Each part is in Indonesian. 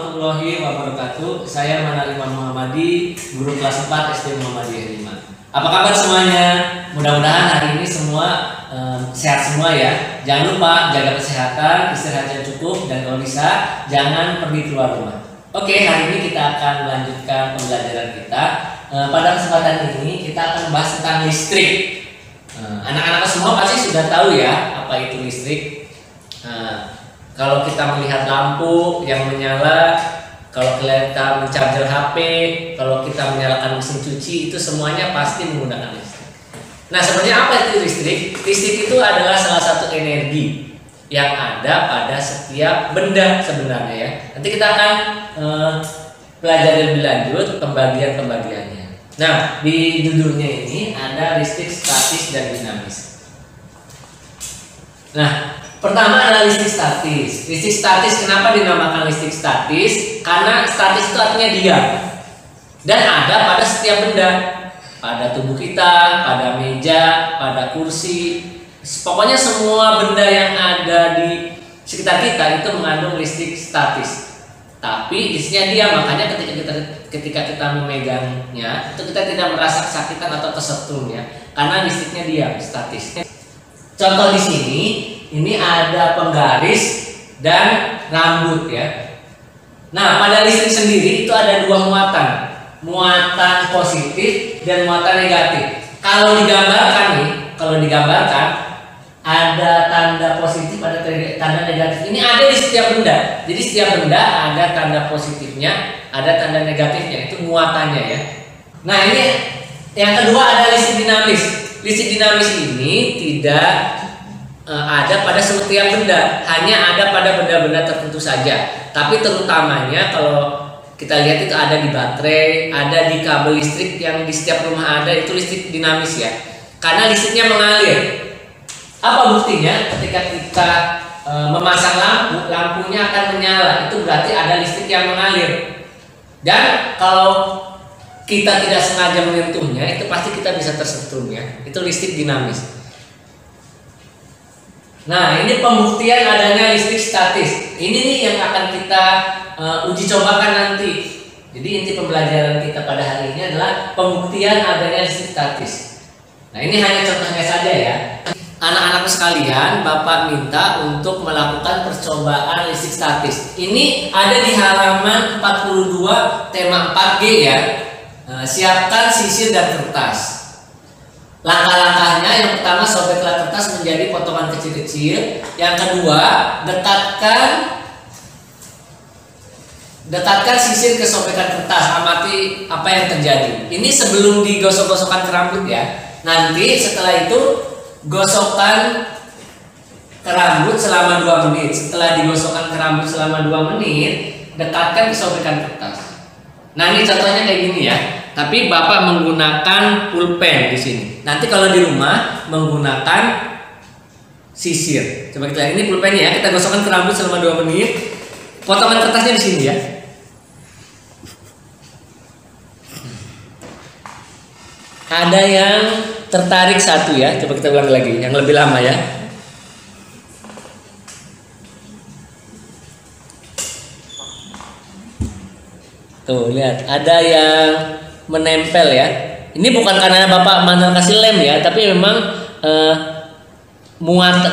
warahmatullahi wabarakatuh. Saya Manali Muhammadi, guru kelas 4 SD Muhammadiyah 5. Apa kabar semuanya? Mudah-mudahan hari ini semua sehat semua ya. Jangan lupa jaga kesehatan, istirahat yang cukup, dan kalau bisa jangan pergi keluar rumah. Oke, hari ini kita akan melanjutkan pembelajaran kita. Pada kesempatan ini kita akan membahas tentang listrik. Anak-anak semua pasti sudah tahu ya apa itu listrik. Kalau kita melihat lampu yang menyala, kalau kita mencarger HP, kalau kita menyalakan mesin cuci, itu semuanya pasti menggunakan listrik. Nah, sebenarnya apa itu listrik? Listrik itu adalah salah satu energi yang ada pada setiap benda sebenarnya ya. Nanti kita akan pelajari lebih lanjut pembagian-pembagiannya. Nah, di judulnya ini ada listrik statis dan dinamis. Nah, pertama adalah listrik statis. Listrik statis, kenapa dinamakan listrik statis? Karena statis itu artinya diam dan ada pada setiap benda, pada tubuh kita, pada meja, pada kursi, pokoknya semua benda yang ada di sekitar kita itu mengandung listrik statis. Tapi isinya diam, makanya ketika kita memegangnya itu kita tidak merasa kesakitan atau kesetrum ya, karena listriknya diam, statis. Contoh di sini, ini ada penggaris dan rambut ya. Nah, pada listrik sendiri itu ada dua muatan, muatan positif dan muatan negatif. Kalau digambarkan ada tanda positif, ada tanda negatif. Ini ada di setiap benda. Jadi setiap benda ada tanda positifnya, ada tanda negatifnya. Itu muatannya ya. Nah, ini yang kedua ada listrik dinamis. Listrik dinamis ini tidak ada pada setiap benda, hanya ada pada benda-benda tertentu saja. Tapi terutamanya kalau kita lihat itu ada di baterai, ada di kabel listrik yang di setiap rumah ada, itu listrik dinamis ya. Karena listriknya mengalir. Apa buktinya? Ketika kita memasang lampu, lampunya akan menyala. Itu berarti ada listrik yang mengalir. Dan kalau kita tidak sengaja menyentuhnya, itu pasti kita bisa tersetrum ya. Itu listrik dinamis. Nah, ini pembuktian adanya listrik statis. Ini nih yang akan kita uji cobakan nanti. Jadi inti pembelajaran kita pada hari ini adalah pembuktian adanya listrik statis. Nah, ini hanya contohnya saja ya. Anak-anak sekalian, Bapak minta untuk melakukan percobaan listrik statis. Ini ada di halaman 42 tema 4G ya. Siapkan sisir dan kertas. Langkah-langkahnya, yang pertama sobeklah kertas menjadi potongan kecil-kecil. Yang kedua, dekatkan sisir ke sobekan kertas. Amati apa yang terjadi. Ini sebelum digosok-gosokkan ke rambut ya. Nanti setelah itu gosokkan ke rambut selama 2 menit. Setelah digosokkan ke rambut selama 2 menit, dekatkan ke sobekan kertas. Nah, ini contohnya kayak gini ya. Tapi Bapak menggunakan pulpen di sini. Nanti kalau di rumah menggunakan sisir. Coba kita lihat, ini pulpennya ya. Kita gosokkan ke rambut selama 2 menit. Potongan kertasnya di sini ya. Ada yang tertarik satu ya. Coba kita ulang lagi, yang lebih lama ya. Tuh, lihat. Ada yang menempel ya. Ini bukan karena Bapak Manal kasih lem ya, tapi memang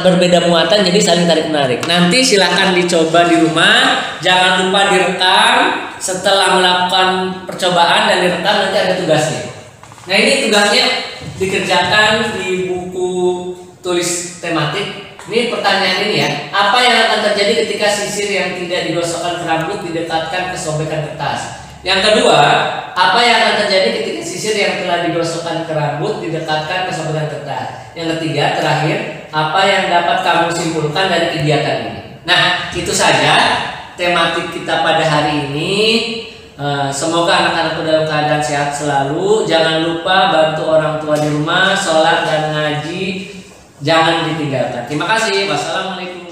berbeda muatan, jadi saling tarik menarik. Nanti silahkan dicoba di rumah. Jangan lupa direkam. Setelah melakukan percobaan dan direkam, nanti ada tugasnya. Nah, ini tugasnya dikerjakan di buku tulis tematik. Ini pertanyaan ini ya. Apa yang akan terjadi ketika sisir yang tidak digosokkan ke rambut didekatkan ke sobekan kertas? Yang kedua, apa yang akan terjadi ketika sisir yang telah digosokkan ke rambut didekatkan ke sobekan kertas? Yang ketiga, terakhir, apa yang dapat kamu simpulkan dari kegiatan ini? Nah, itu saja tematik kita pada hari ini. Semoga anak-anakku dalam keadaan sehat selalu. Jangan lupa bantu orang tua di rumah, sholat dan ngaji jangan ditinggalkan. Terima kasih. Wassalamualaikum.